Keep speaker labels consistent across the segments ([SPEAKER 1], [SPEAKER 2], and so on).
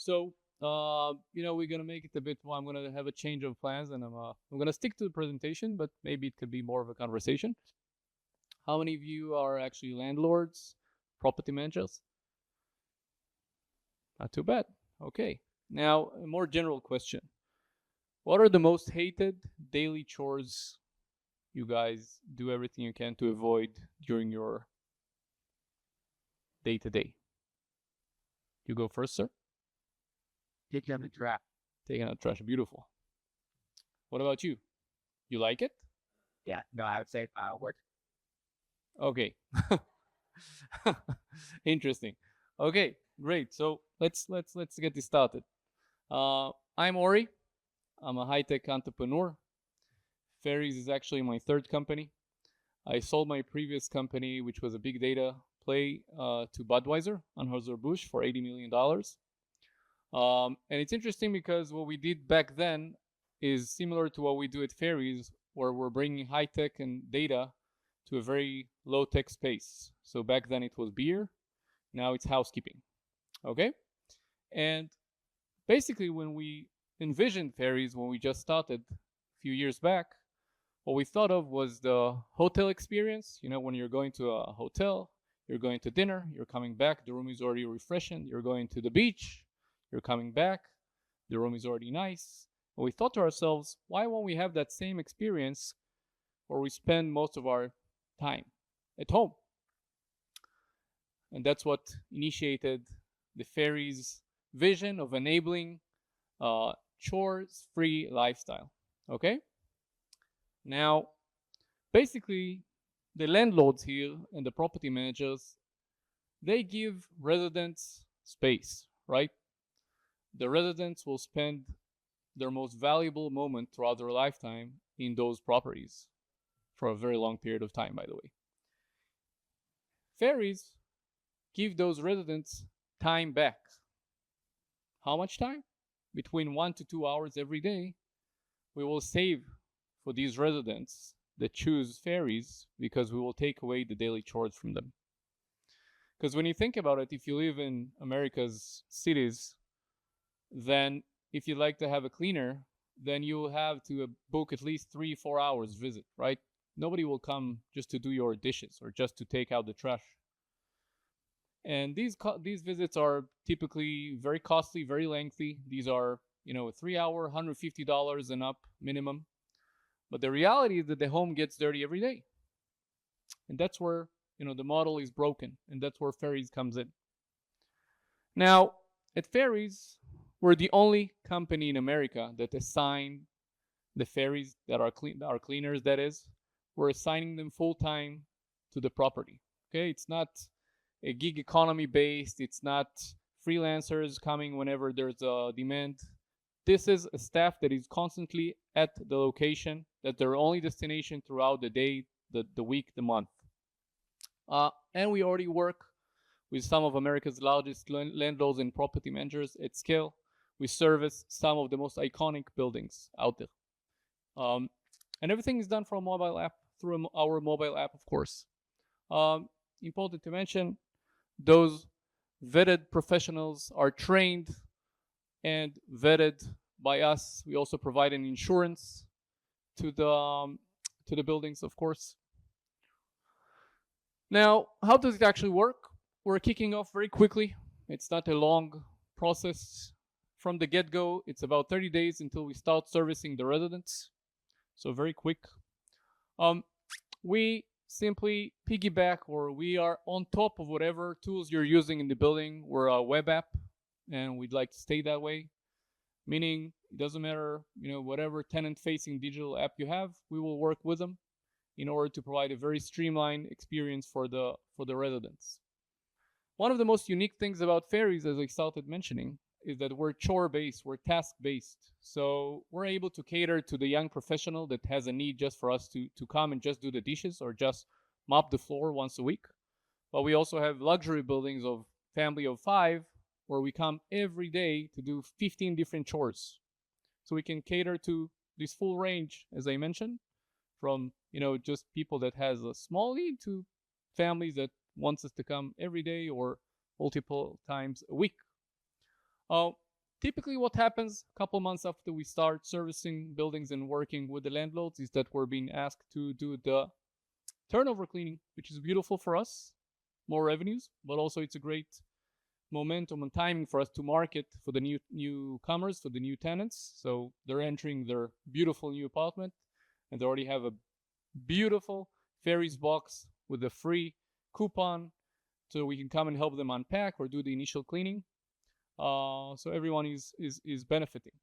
[SPEAKER 1] So, we're gonna make it a bit. Well, I'm gonna have a change of plans, and I'm gonna stick to the presentation, but maybe it could be more of a conversation. How many of you are actually landlords, property managers? Not too bad. Okay. Now, a more general question: what are the most hated daily chores you guys do everything you can to avoid during your day to day? You go first, sir.
[SPEAKER 2] Taking out the trash.
[SPEAKER 1] Taking out trash. Beautiful. What about you? You like it?
[SPEAKER 2] Yeah, no, I would say work.
[SPEAKER 1] Okay. Interesting. Okay, great. So let's get this started. I'm Ori. I'm a high-tech entrepreneur. Faireez is actually my third company. I sold my previous company, which was a big data play, to Budweiser, Anheuser-Busch, for $80 million. And it's interesting because what we did back then is similar to what we do at Faireez, where we're bringing high tech and data to a very low tech space. So back then it was beer, now it's housekeeping. Okay? And basically, when we envisioned Faireez, when we just started a few years back, what we thought of was the hotel experience. When you're going to a hotel, you're going to dinner, you're coming back, the room is already refreshing, you're going to the beach, you're coming back, the room is already nice. And we thought to ourselves, why won't we have that same experience where we spend most of our time at home? And that's what initiated the Faireez vision of enabling chores-free lifestyle. Okay? Now, basically, the landlords here and the property managers, they give residents space, right? The residents will spend their most valuable moment throughout their lifetime in those properties for a very long period of time, by the way. Faireez give those residents time back. How much time? Between 1 to 2 hours every day, we will save for these residents that choose Faireez because we will take away the daily chores from them. Because when you think about it, if you live in America's cities, then if you'd like to have a cleaner, then you'll have to book at least 3-4 hours visit, right? Nobody will come just to do your dishes or just to take out the trash. And these visits are typically very costly, very lengthy. These are, a 3 hour, $150 and up minimum. But the reality is that the home gets dirty every day. And that's where, the model is broken. And that's where Faireez comes in. Now, at Faireez, we're the only company in America that assigned the Faireez that are our cleaners, that is, we're assigning them full time to the property. Okay, it's not a gig economy based. It's not freelancers coming whenever there's a demand. This is a staff that is constantly at the location, that their only destination throughout the day, the week, the month. And we already work with some of America's largest landlords and property managers at scale. We service some of the most iconic buildings out there. And everything is done from a mobile app, through our mobile app, of course. Important to mention, those vetted professionals are trained and vetted by us. We also provide an insurance to the buildings, of course. Now, how does it actually work? We're kicking off very quickly. It's not a long process. From the get-go, it's about 30 days until we start servicing the residents. So very quick. We simply piggyback, or we are on top of whatever tools you're using in the building. We're a web app, and we'd like to stay that way. Meaning, it doesn't matter, whatever tenant-facing digital app you have, we will work with them in order to provide a very streamlined experience for the residents. One of the most unique things about Faireez, as I started mentioning, is that we're chore-based, we're task-based. So we're able to cater to the young professional that has a need just for us to come and just do the dishes or just mop the floor once a week. But we also have luxury buildings of family of 5 where we come every day to do 15 different chores. So we can cater to this full range, as I mentioned, from just people that has a small need to families that wants us to come every day or multiple times a week. typically what happens a couple months after we start servicing buildings and working with the landlords is that we're being asked to do the turnover cleaning, which is beautiful for us, more revenues, but also it's a great momentum and timing for us to market for the newcomers, for the new tenants. So they're entering their beautiful new apartment and they already have a beautiful Faireez box with a free coupon so we can come and help them unpack or do the initial cleaning. So everyone is benefiting.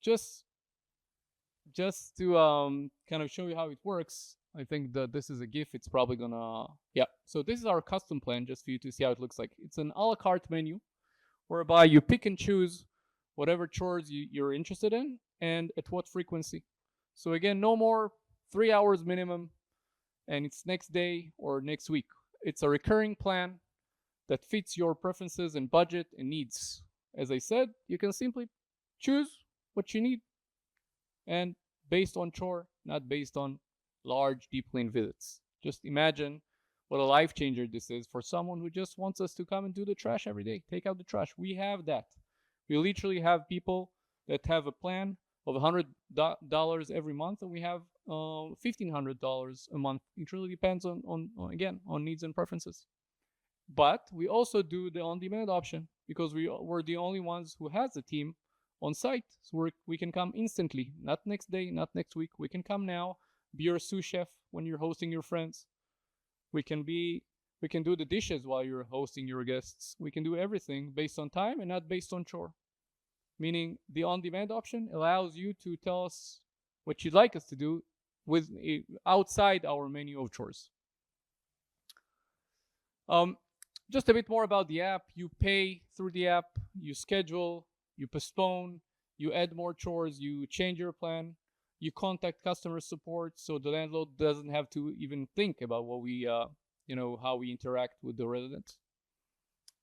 [SPEAKER 1] Just to kind of show you how it works, I think that this is a GIF. It's probably gonna, yeah. So this is our custom plan, just for you to see how it looks like. It's an a la carte menu, whereby you pick and choose whatever chores you're interested in and at what frequency. So again, no more 3 hours minimum, and it's next day or next week. It's a recurring plan that fits your preferences and budget and needs. As I said, you can simply choose what you need, and based on chore, not based on large deep clean visits. Just imagine what a life changer this is for someone who just wants us to come and do the trash every day, take out the trash. We have that. We literally have people that have a plan of $100 every month, and we have $1,500 a month. It really depends on again on needs and preferences. But we also do the on-demand option because we're the only ones who has a team on site, so we can come instantly, not next day, not next week. We can come now, be your sous chef when you're hosting your friends. We can do the dishes while you're hosting your guests. We can do everything based on time and not based on chore. Meaning the on-demand option allows you to tell us what you'd like us to do with outside our menu of chores. Just a bit more about the app. You pay through the app, you schedule, you postpone, you add more chores, you change your plan, you contact customer support, so the landlord doesn't have to even think about what we, how we interact with the residents.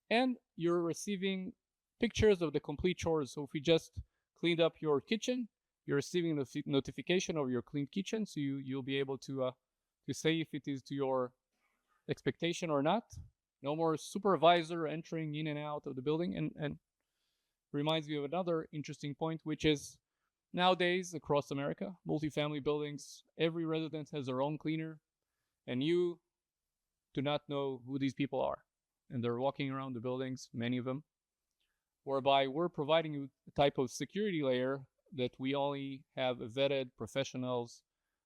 [SPEAKER 1] And you're receiving pictures of the complete chores. So if we just cleaned up your kitchen, you're receiving a notification of your cleaned kitchen, so you'll be able to say if it is to your expectation or not. No more supervisor entering in and out of the building. And reminds me of another interesting point, which is nowadays across America, multifamily buildings, every resident has their own cleaner, and you do not know who these people are. And they're walking around the buildings, many of them, whereby we're providing you a type of security layer that we only have vetted professionals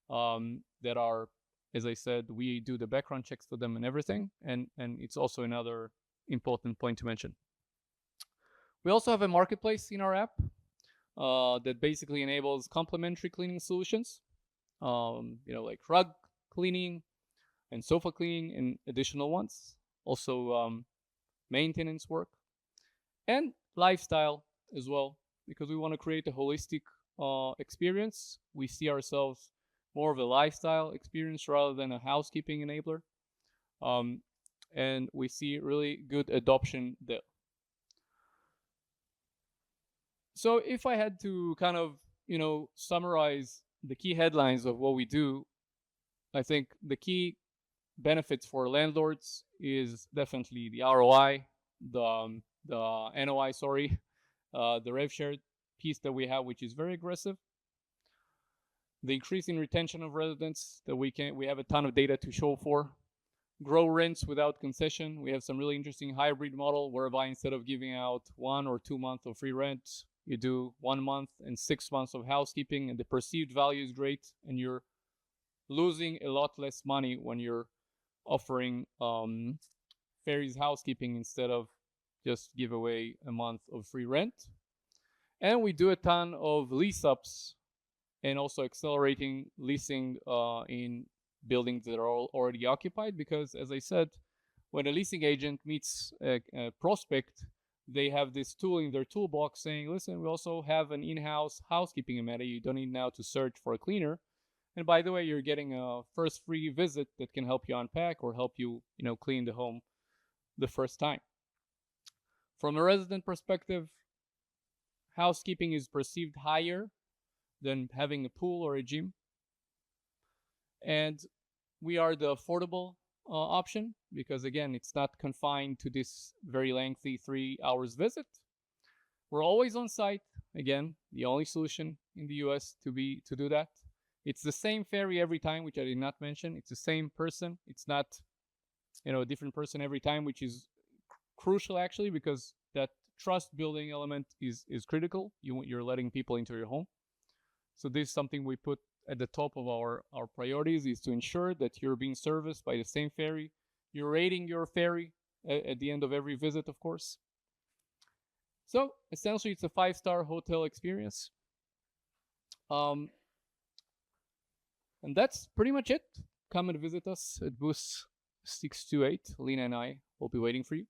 [SPEAKER 1] that are, as I said, we do the background checks for them and everything. And it's also another important point to mention. We also have a marketplace in our app that basically enables complementary cleaning solutions, like rug cleaning and sofa cleaning and additional ones. Also maintenance work and lifestyle as well, because we want to create a holistic experience. We see ourselves more of a lifestyle experience rather than a housekeeping enabler. And we see really good adoption there. So if I had to kind of, summarize the key headlines of what we do, I think the key benefits for landlords is definitely the ROI, the NOI, the rev share piece that we have, which is very aggressive. The increase in retention of residents that we have a ton of data to show for. Grow rents without concession. We have some really interesting hybrid model whereby instead of giving out 1 or 2 months of free rent, you do 1 month and 6 months of housekeeping, and the perceived value is great, and you're losing a lot less money when you're offering Faireez housekeeping instead of just give away a month of free rent. And we do a ton of lease ups and also accelerating leasing in buildings that are already occupied, because as I said, when a leasing agent meets a prospect, they have this tool in their toolbox saying, listen, we also have an in-house housekeeping amenity. You don't need now to search for a cleaner. And by the way, you're getting a first free visit that can help you unpack or help you, clean the home the first time. From a resident perspective, housekeeping is perceived higher than having a pool or a gym. And we are the affordable option, because again, it's not confined to this very lengthy 3 hours visit. We're always on site. Again, the only solution in the US to do that. It's the same ferry every time, which I did not mention. It's the same person. It's not, a different person every time, which is crucial actually, because that trust building element is critical. You're letting people into your home. So this is something we put at the top of our priorities, is to ensure that you're being serviced by the same ferry. You're rating your ferry at the end of every visit, of course. So essentially, it's a 5-star hotel experience. And that's pretty much it. Come and visit us at booth 628. Lena and I will be waiting for you.